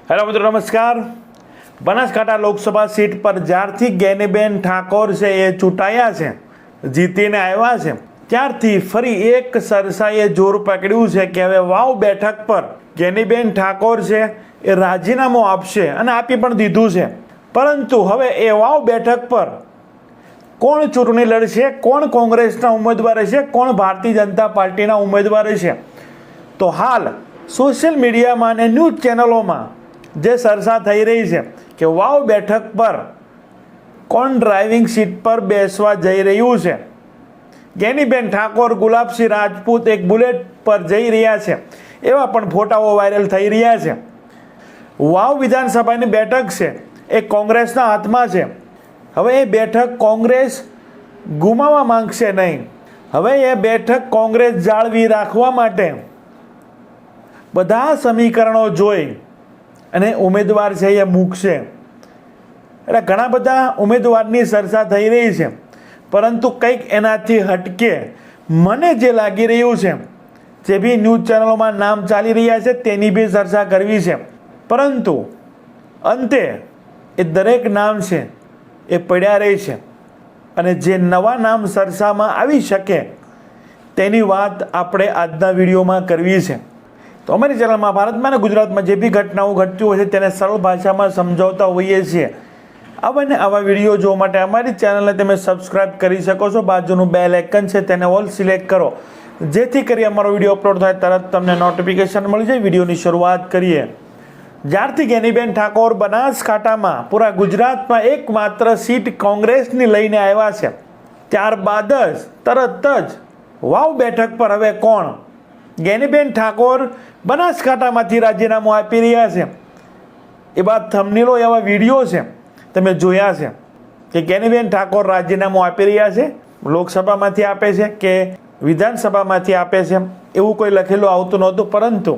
Hello મિત્રો, નમસ્કાર. Banaskantha Lok Sabha seat પર જ્યારથી ગેનીબેન ઠાકોર છે એ ચૂંટાયા છે, જીતીને આવ્યા છે, ત્યારથી ફરી એક સરસાએ જોર પકડ્યું છે કે હવે વાવ બેઠક પર ગેનીબેન ઠાકોર છે એ રાજીનામું આપશે અને આપી પણ દીધું છે. પરંતુ હવે એ વાવ બેઠક પર કોણ ચૂંટણી લડશે, કોણ કોંગ્રેસના ઉમેદવાર છે, કોણ ભારતીય જનતા પાર્ટીના ઉમેદવાર છે, તો હાલ સોશિયલ મીડિયામાં અને ન્યૂઝ ચેનલોમાં જે ચર્ચા થઈ રહી છે કે વાવ બેઠક પર કોણ ડ્રાઇવિંગ સીટ પર બેસવા જઈ રહ્યું છે. ગેનીબેન ઠાકોર, ગુલાબસિંહ રાજપૂત એક બુલેટ પર જઈ રહ્યા છે, એવા પણ ફોટાઓ વાયરલ થઈ રહ્યા છે. વાવ વિધાનસભાની બેઠક છે એ કોંગ્રેસના હાથમાં છે. હવે એ બેઠક કોંગ્રેસ ગુમાવવા માંગશે નહીં. હવે એ બેઠક કોંગ્રેસ જાળવી રાખવા માટે બધા સમીકરણો જોઈ અને ઉમેદવાર છે એ મૂકશે. એટલે ઘણા બધા ઉમેદવારની ચર્ચા થઈ રહી છે, પરંતુ કંઈક એનાથી હટકે મને જે લાગી રહ્યું છે, જે બી ન્યૂઝ ચેનલોમાં નામ ચાલી રહ્યા છે તેની બી ચર્ચા કરવી છે. પરંતુ અંતે એ દરેક નામ છે એ પડ્યા રહે છે અને જે નવા નામ ચર્ચામાં આવી શકે તેની વાત આપણે આજના વિડીયોમાં કરવી છે. તો અમારી ચેનલમાં ભારતમાં અને ગુજરાતમાં જે બી ઘટનાઓ ઘટતી હોય છે તેને સરળ ભાષામાં સમજાવતા હોઈએ છીએ. આવા ને આવા વિડીયો જોવા માટે અમારી ચેનલને તમે સબસ્ક્રાઇબ કરી શકો છો. બાજુનું બેલ આઇકન છે તેને ઓલ સિલેક્ટ કરો, જેથી કરી અમારો વિડીયો અપલોડ થાય તરત તમને નોટિફિકેશન મળી જાય. વિડીયોની શરૂઆત કરીએ. જ્યારથી ગેનીબેન ઠાકોર બનાસકાંઠામાં પૂરા ગુજરાતમાં એકમાત્ર સીટ કોંગ્રેસની લઈને આવ્યા છે, ત્યારબાદ જ તરત જ વાવ બેઠક પર હવે કોણ? ગેનીબેન ઠાકોર બનાસકાંઠામાંથી રાજીનામું આપી રહ્યા છે. એ બાદ થંબનેલો એવા વિડીયો છે તમે જોયા છે કે ગેનીબેન ઠાકોર રાજીનામું આપી રહ્યા છે, લોકસભામાંથી આપે છે કે વિધાનસભામાંથી આપે છે એવું કોઈ લખેલું આવતું નહોતું, પરંતુ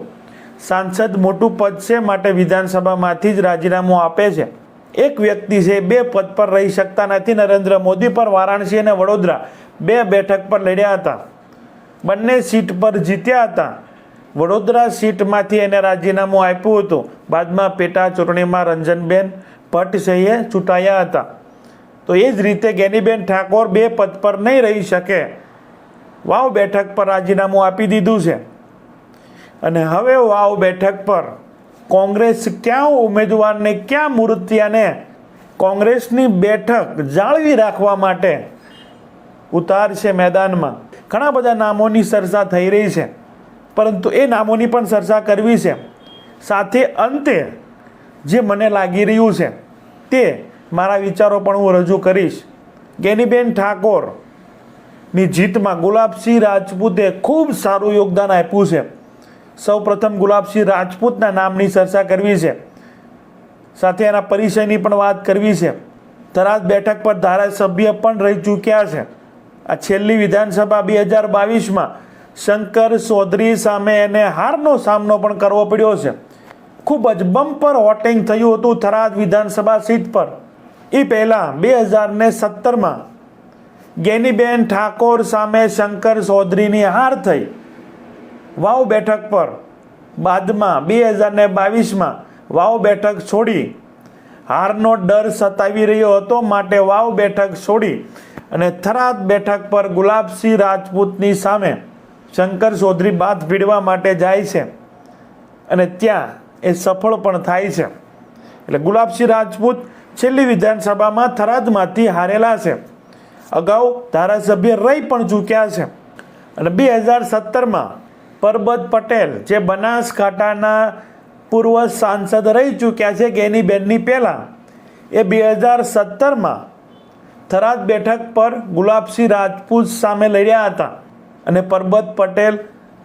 સાંસદ મોટું પદ છે માટે વિધાનસભામાંથી જ રાજીનામું આપે છે. એક વ્યક્તિ છે બે પદ પર રહી શકતા નથી. નરેન્દ્ર મોદી પર વારાણસી અને વડોદરા બે બેઠક પર લડ્યા હતા, બંને સીટ પર જીત્યા હતા. વડોદરા સીટમાંથી એને રાજીનામું આપ્યું હતું. બાદમાં પેટા ચૂંટણીમાં રંજનબેન ભટ્ટ છે એ ચૂંટાયા હતા. તો એ જ રીતે ગેનીબેન ઠાકોર બે પદ પર નહીં રહી શકે, વાવ બેઠક પર રાજીનામું આપી દીધું છે. અને હવે વાવ બેઠક પર કોંગ્રેસ ક્યાં ઉમેદવારને, ક્યાં મૂર્તિયાને કોંગ્રેસની બેઠક જાળવી રાખવા માટે ઉતારશે મેદાનમાં. ઘણા બધા નામોની ચર્ચા થઈ રહી છે, પરંતુ એ નામોની પણ ચર્ચા કરવી છે. સાથે અંતે જે મને લાગી રહ્યું છે તે મારા વિચારો પણ હું રજૂ કરીશ. ગેનીબેન ઠાકોરની જીતમાં ગુલાબસિંહ રાજપૂતે ખૂબ સારું યોગદાન આપ્યું છે. સૌ પ્રથમ ગુલાબસિંહ રાજપૂતના નામની ચર્ચા કરવી છે, સાથે એના પરિચયની પણ વાત કરવી છે. થરાદ બેઠક પર ધારાસભ્ય પણ રહી ચૂક્યા છે. આ છેલ્લી વિધાનસભા 2022માં શંકર ચૌધરી સામે એને હારનો સામનો પણ કરવો પડ્યો છે. ખૂબ જ બમ્પર વોટિંગ થયું હતું થરાદ વિધાનસભા સીટ પર. એ પહેલાં 2017માં ગેનીબેન ઠાકોર સામે શંકર ચૌધરીની હાર થઈ વાવ બેઠક પર. બાદમાં 2022માં વાવ બેઠક છોડી, હારનો ડર સતાવી રહ્યો હતો માટે વાવ બેઠક છોડી અને થરાદ બેઠક પર ગુલાબસિંહ રાજપૂતની સામે શંકર ચૌધરી બાદ ભીડવા માટે જાય છે અને ત્યાં એ સફળ પણ થાય છે. એટલે ગુલાબસિંહ રાજપૂત છેલ્લી વિધાનસભામાં થરાદમાંથી હારેલા છે. અગાઉ ધારાસભ્ય રહી પણ ચૂક્યા છે. અને 2017માં પરબત પટેલ જે બનાસકાંઠાના પૂર્વ સાંસદ રહી ચૂક્યા છે ગેનીબેનની પહેલાં, એ 2017માં થરાદ બેઠક પર ગુલાબસિંહ રાજપૂત સામે લડ્યા હતા અને પરબત પટેલ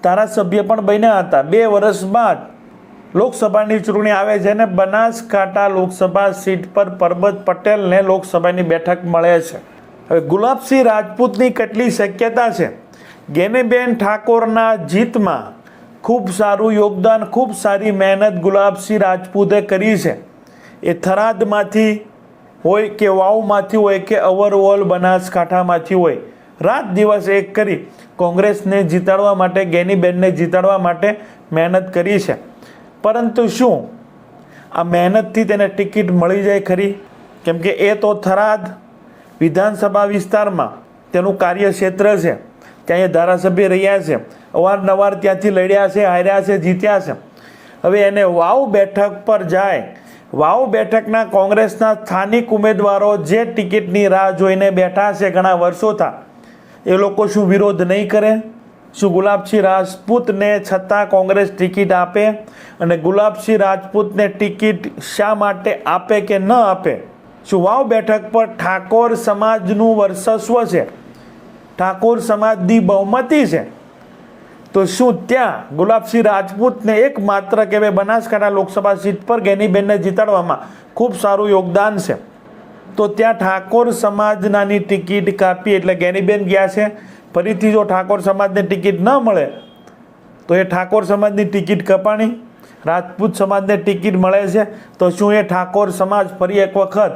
ધારાસભ્ય પણ બન્યા હતા. 2 વર્ષ બાદ લોકસભાની ચૂંટણી આવે છે અને બનાસકાંઠા લોકસભા સીટ પર પરબત પટેલને લોકસભાની બેઠક મળે છે. હવે ગુલાબસિંહ રાજપૂતની કેટલી શક્યતા છે? ગેનીબેન ઠાકોરના જીતમાં ખૂબ સારું યોગદાન, ખૂબ સારી મહેનત ગુલાબસિંહ રાજપૂતે કરી છે. એ થરાદમાંથી હોય કે વાવમાંથી હોય કે ઓવરઓલ બનાસકાંઠામાંથી હોય, રાત દિવસ એક કરી કોંગ્રેસને જીતાડવા માટે, ગેનીબેનને જીતાડવા માટે મહેનત કરી છે. પરંતુ શું આ મહેનતથી તેને ટિકિટ મળી જાય ખરી? કેમ કે એ તો થરાદ વિધાનસભા વિસ્તારમાં તેનું કાર્યક્ષેત્ર છે, ત્યાં એ ધારાસભ્ય રહ્યા છે, અવારનવાર ત્યાંથી લડ્યા છે, હાર્યા છે, જીત્યા છે. હવે એને વાવ બેઠક પર જાય, વાવ બેઠકના કોંગ્રેસના સ્થાનિક ઉમેદવારો જે ટિકિટની રાહ જોઈને બેઠા છે ઘણા વર્ષોથી, એ લોકો શું વિરોધ નહીં કરે? શું ગુલાબસિંહ રાજપૂતને છતાં કોંગ્રેસ ટિકિટ આપે? અને ગુલાબસિંહ રાજપૂતને ટિકિટ શા માટે આપે કે ન આપે? શું વાવ બેઠક પર ઠાકોર સમાજનું વર્ચસ્વ છે, ઠાકોર સમાજની બહુમતી છે, તો શું ત્યાં ગુલાબસિંહ રાજપૂતને એકમાત્ર કે બનાસકાંઠા લોકસભા સીટ પર ગેનીબેનને જીતાડવામાં ખૂબ સારું યોગદાન છે? તો ત્યાં ઠાકોર સમાજનાની ટિકિટ કાપી એટલે ગેનીબેન ગયા છે. ફરીથી જો ઠાકોર સમાજને ટિકિટ ન મળે તો એ ઠાકોર સમાજની ટિકિટ કપાણી, રાજપૂત સમાજને ટિકિટ મળે છે તો શું એ ઠાકોર સમાજ ફરી એક વખત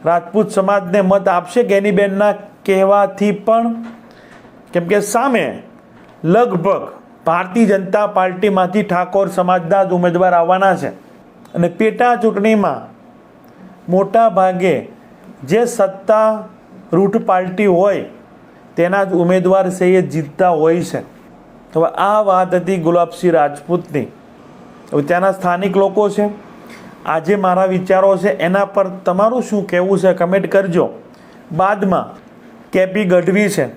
રાજપૂત સમાજને મત આપશે ગેનીબેનના કહેવાથી પણ? કેમ કે સામે લગભગ ભારતીય જનતા પાર્ટીમાંથી ઠાકોર સમાજના જ ઉમેદવાર આવવાના છે અને પેટા ચૂંટણીમાં મોટા ભાગે જે સત્તા રૂઢ પાર્ટી હોય તેના જ ઉમેદવાર છે એ જીતતા હોય છે. હવે આ વાત હતી ગુલાબસિંહ રાજપૂતની. હવે ત્યાંના સ્થાનિક લોકો છે, આજે મારા વિચારો છે એના પર તમારું શું કહેવું છે કમેન્ટ કરજો. બાદમાં કેપી ગઢવી છે,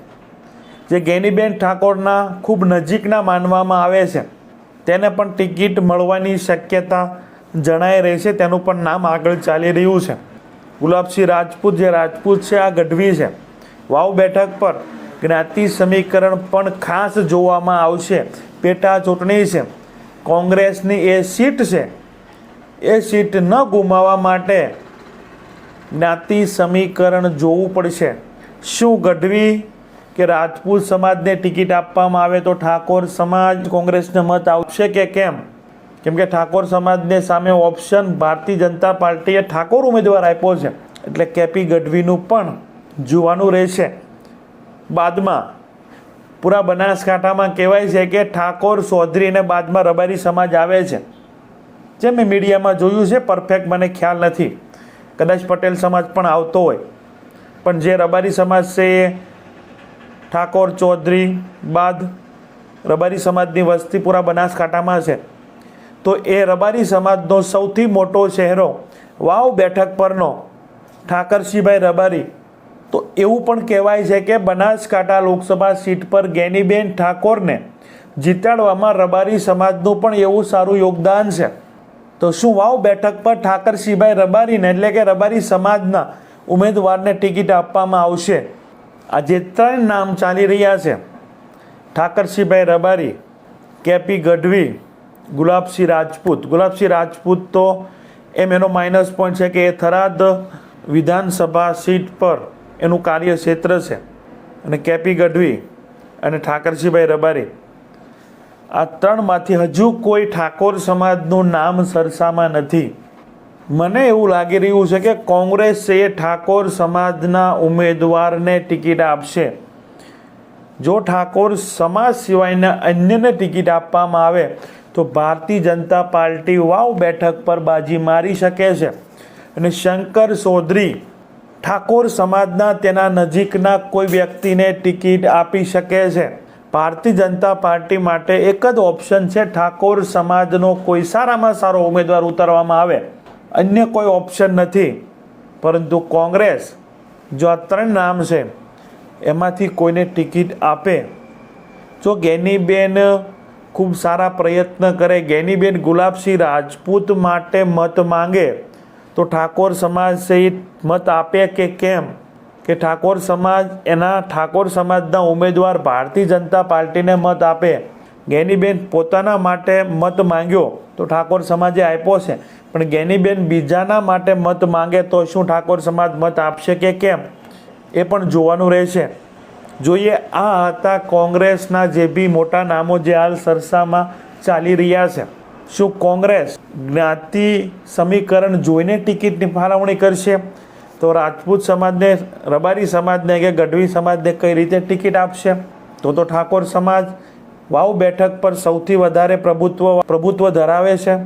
જે ગેનીબેન ઠાકોરના ખૂબ નજીકના માનવામાં આવે છે, તેને પણ ટિકિટ મળવાની શક્યતા જણાઈ રહી છે, તેનું પણ નામ આગળ ચાલી રહ્યું છે. ગુલાબસિંહ રાજપૂત જે રાજપૂત છે, આ ગઢવી છે. વાવ બેઠક પર જ્ઞાતિ સમીકરણ પણ ખાસ જોવામાં આવશે. પેટા ચૂંટણી છે, કોંગ્રેસની એ સીટ છે, એ સીટ ન ગુમાવવા માટે જ્ઞાતિ સમીકરણ જોવું પડશે. શું ગઢવી કે રાજપૂત સમાજને ટિકિટ આપવામાં આવે તો ઠાકોર સમાજ કોંગ્રેસને મત આપશે કે કેમ? કેમ કે ઠાકોર સમાજને સામે ઓપ્શન ભારતીય જનતા પાર્ટીએ ઠાકોર ઉમેદવાર આપ્યો છે, એટલે કેપી ગઢવીનું પણ જોવાનું રહેશે. બાદમાં પૂરા બનાસકાંઠામાં કહેવાય છે કે ઠાકોર ચૌધરી અને બાદમાં રબારી સમાજ આવે છે, જે મેં મીડિયામાં જોયું છે. પરફેક્ટ મને ખ્યાલ નથી, કદાચ પટેલ સમાજ પણ આવતો હોય, પણ જે રબારી સમાજ છે એ ઠાકોર ચૌધરી બાદ રબારી સમાજની વસ્તી પૂરા બનાસકાંઠામાં છે. તો એ રબારી સમાજનો સૌથી મોટો ચહેરો વાવ બેઠક પરનો ઠાકરસિંહભાઈ રબારી. તો એવું પણ કહેવાય છે કે બનાસકાંઠા લોકસભા સીટ પર ગેનીબેન ઠાકોરને જીતાડવામાં રબારી સમાજનું પણ એવું સારું યોગદાન છે. તો શું વાવ બેઠક પર ઠાકરસિંહભાઈ રબારીને એટલે કે રબારી સમાજના ઉમેદવારને ટિકિટ આપવામાં આવશે? આ જે ત્રણ નામ ચાલી રહ્યા છે, ઠાકરસિંહભાઈ રબારી, કેપી ગઢવી, ગુલાબસિંહ રાજપૂત. ગુલાબસિંહ રાજપૂત તો એમ એનો માઇનસ પોઈન્ટ છે કે એ થરાદ વિધાનસભા સીટ પર એનું કાર્યક્ષેત્ર છે, અને કેપી ગઢવી અને ઠાકરસિંહભાઈ રબારી, આ ત્રણમાંથી હજુ કોઈ ઠાકોર સમાજનું નામ સરસામાં નથી. મને એવું લાગી રહ્યું છે કે કોંગ્રેસ એ ઠાકોર સમાજના ઉમેદવારને ટિકિટ આપશે. જો ઠાકોર સમાજ સિવાયના અન્યને ટિકિટ આપવામાં આવે તો ભારતીય જનતા પાર્ટી વાવ બેઠક પર બાજી મારી શકે છે, અને શંકર ચૌધરી ઠાકોર સમાજના તેના નજીકના કોઈ વ્યક્તિને ટિકિટ આપી શકે છે. ભારતીય જનતા પાર્ટી માટે એક જ ઓપ્શન છે, ઠાકોર સમાજનો કોઈ સારામાં સારો ઉમેદવાર ઉતારવામાં આવે, અન્ય કોઈ ઓપ્શન નથી. પરંતુ કોંગ્રેસ જો આ ત્રણ નામ છે એમાંથી કોઈને ટિકિટ આપે, જો ગેનીબેન ખૂબ સારા પ્રયત્ન કરે, ગેનીબેન ગુલાબસિંહ રાજપૂત માટે મત માંગે, તો ઠાકોર સમાજ સહિત મત આપે કે કેમ? કે ઠાકોર સમાજ એના ઠાકોર સમાજના ઉમેદવાર ભારતીય જનતા પાર્ટીને મત આપે. ગેનીબેન પોતાના માટે મત માંગ્યો તો ઠાકોર સમાજે આપ્યો છે, પણ ગેનીબેન બીજાના માટે મત માંગે તો શું ઠાકોર સમાજ મત આપશે કે કેમ? એ પણ જોવાનું રહેશે. જોઈએ. આ હતા કોંગ્રેસના જે બી મોટા નામો જે હાલ સરસામાં ચાલી રહ્યા છે. શું કોંગ્રેસ જ્ઞાતિ સમીકરણ જોઈને ટિકિટની ફાળવણી કરશે? તો રાજપૂત સમાજને, રબારી સમાજને કે ગઢવી સમાજને કઈ રીતે ટિકિટ આપશે? તો ઠાકોર સમાજ વાવ બેઠક પર સૌથી વધારે પ્રભુત્વ ધરાવે છે.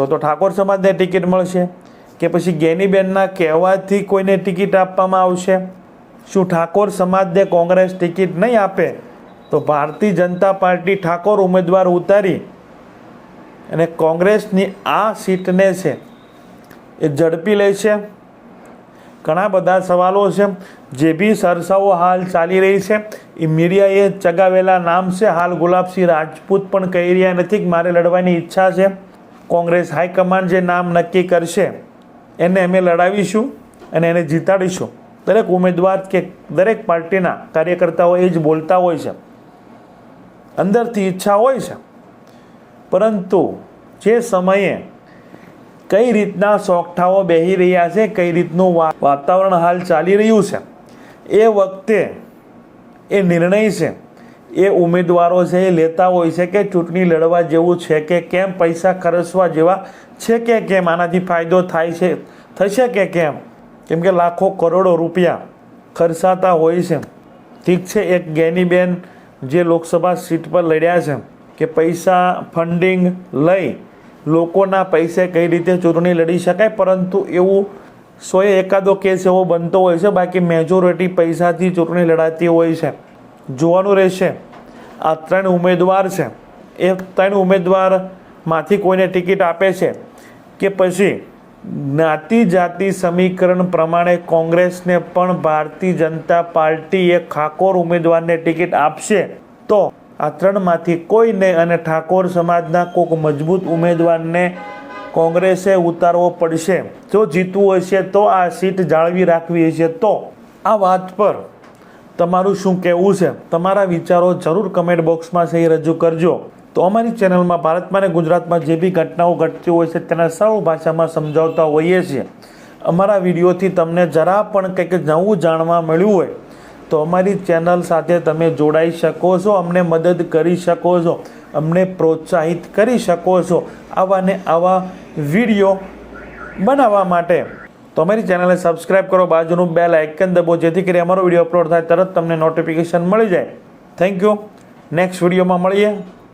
તો ઠાકોર સમાજને ટિકિટ મળશે કે પછી ગેનીબેનના કહેવાથી કોઈને ટિકિટ આપવામાં આવશે? શું ઠાકોર સમાજને કોંગ્રેસ ટિકિટ નહીં આપે તો ભારતીય જનતા પાર્ટી ઠાકોર ઉમેદવાર ઉતારી અને કોંગ્રેસની આ સીટને છે એ ઝડપી લેશે? ઘણા બધા સવાલો છે. જે બી ચર્ચાઓ હાલ ચાલી રહી છે એ મીડિયાએ ચગાવેલા નામ છે. હાલ ગુલાબસિંહ રાજપૂત પણ કહી રહ્યા નથી કે મારે લડવાની ઈચ્છા છે. કોંગ્રેસ હાઈકમાન્ડ જે નામ નક્કી કરશે એને અમે લડાવીશું અને એને જીતાડીશું. દરેક ઉમેદવાર કે દરેક પાર્ટીના કાર્યકર્તાઓ એ જ બોલતા હોય છે, અંદરથી ઈચ્છા હોય છે. પરંતુ જે સમયે કઈ રીતના સોગઠાઓ બેહી રહ્યા છે, કઈ રીતનું વાતાવરણ હાલ ચાલી રહ્યું છે, એ વખતે એ નિર્ણય છે એ ઉમેદવારો છે એ લેતા હોય છે કે ચૂંટણી લડવા જેવું છે કે કેમ, પૈસા ખર્ચવા જેવા છે કે કેમ, આનાથી ફાયદો થાય છે થશે કે કેમ. કેમ કે લાખો કરોડો રૂપિયા ખર્ચાતા હોય છે. ઠીક છે, એક ગેનીબેન જે લોકસભા સીટ પર લડ્યા છે કે પૈસા ફંડિંગ લઈ લોકોના પૈસે કઈ રીતે ચૂંટણી લડી શકાય, પરંતુ એવું 100 કેસ એવો બનતો હોય છે. બાકી મેજોરિટી પૈસાથી ચૂંટણી લડાતી હોય છે. જોવાનું રહેશે આ 3 ઉમેદવાર છે એ 3 ઉમેદવારમાંથી કોઈને ટિકિટ આપે છે કે પછી જ્ઞાતિ જાતિ સમીકરણ પ્રમાણે કોંગ્રેસને પણ ભારતીય જનતા પાર્ટી એક ઠાકોર ઉમેદવારને ટિકિટ આપશે. તો આ 3માંથી કોઈને અને ઠાકોર સમાજના કોઈક મજબૂત ઉમેદવારને કોંગ્રેસે ઉતારવો પડશે. જો જીતવું હશે તો આ સીટ જાળવી રાખવી હશે તો. આ વાત પર તમારું શું કહેવું છે? તમારા વિચારો જરૂર કમેન્ટ બોક્સમાં છે એ રજૂ કરજો. તો અમારી ચેનલમાં ભારતમાં અને ગુજરાતમાં જે બી ઘટનાઓ ઘટતી હોય છે તેના સરળ ભાષામાં સમજાવતા હોઈએ છીએ. અમારા વિડીયોથી તમને જરા પણ કંઈક નવું જાણવા મળ્યું હોય તો અમારી ચેનલ સાથે તમે જોડાઈ શકો છો, અમને મદદ કરી શકો છો, અમને પ્રોત્સાહિત કરી શકો છો આવા ને આવા વિડીયો બનાવવા માટે. તો અમારી ચેનલને સબસ્ક્રાઈબ કરો, બાજુનું બેલ આઇકન દબો જેથી કરી અમારો વિડીયો અપલોડ થાય તરત તમને નોટિફિકેશન મળી જાય. Thank you. નેક્સ્ટ વિડીયોમાં મળીએ.